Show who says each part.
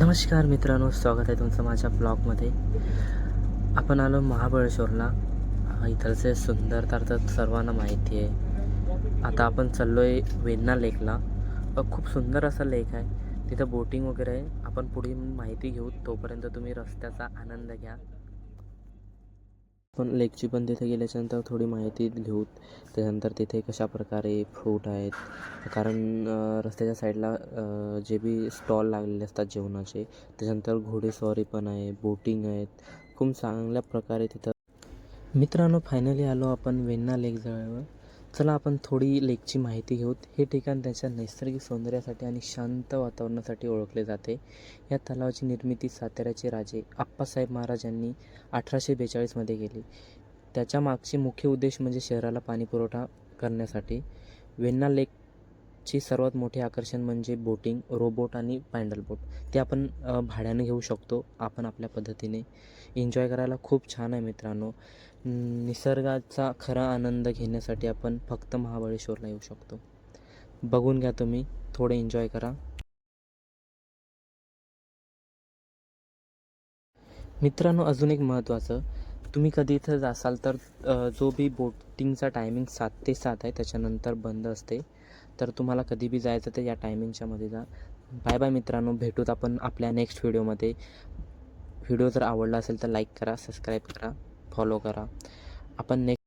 Speaker 1: नमस्कार मित्रांनो, स्वागत आहे तुमचं माझ्या ब्लॉगमध्ये. आपण आलो महाबळेश्वरला. इथलचे सुंदरता तर सर्वांना माहिती आहे. आता आपण चाललो आहे वेण्णा लेकला. खूप सुंदर असा लेक आहे, तिथं बोटिंग वगैरे आहे. आपण पुढे माहिती घेऊ, तोपर्यंत तुम्ही रस्त्याचा आनंद घ्या. पण लेकची पण तिथे गेल्याच्यानंतर थोडी माहिती घेऊ. त्याच्यानंतर तिथे कशा प्रकारे फ्रूट आहेत, कारण रस्त्याच्या साईडला जे बी स्टॉल लागलेले असतात जेवणाचे. त्याच्यानंतर घोडेस्वारी पण आहे, बोटिंग आहेत, खूप चांगल्या प्रकारे तिथं. मित्रांनो, फायनली आलो आपण वेण्णा लेक जवळ. चला आपण थोडी लेकची माहिती घेऊ. हे ठिकाण त्याच्या नैसर्गिक सौंदर्यासाठी आणि शांत वातावरणासाठी ओळखले जाते. या तलावाची निर्मिती साताऱ्याचे राजे आप्पासाहेब महाराज यांनी 1842मध्ये केली. त्याच्या मागचे मुख्य उद्देश म्हणजे शहराला पाणीपुरवठा करण्यासाठी. वेण्णा लेकचे सर्वात मोठे आकर्षण म्हणजे बोटिंग, रोबोट आणि पॅडल बोट. ते आपण भाड्याने घेऊ शकतो. आपण आपल्या पद्धतीने एन्जॉय करायला खूप छान आहे मित्रांनो. निसर्गाचा खरा आनंद घेण्यासाठी आपण फक्त महाबळेश्वरला येऊ शकतो. बघून घ्या तुम्ही, थोडं एन्जॉय करा. मित्रांनो, अजून एक महत्त्वाचं, तुम्ही कधी इथं जासाल तर जो बी बोटिंगचा टायमिंग 7 ते 7 आहे, त्याच्यानंतर बंद असते. तर तुम्हाला कधी बी जायचं तर या टायमिंगच्यामध्ये जा. बाय बाय मित्रांनो, भेटूत आपण आपल्या नेक्स्ट व्हिडिओमध्ये. व्हिडिओ जर आवडला असेल तर लाईक करा, सबस्क्राईब करा, फॉलो करा. आपण नेक्स्ट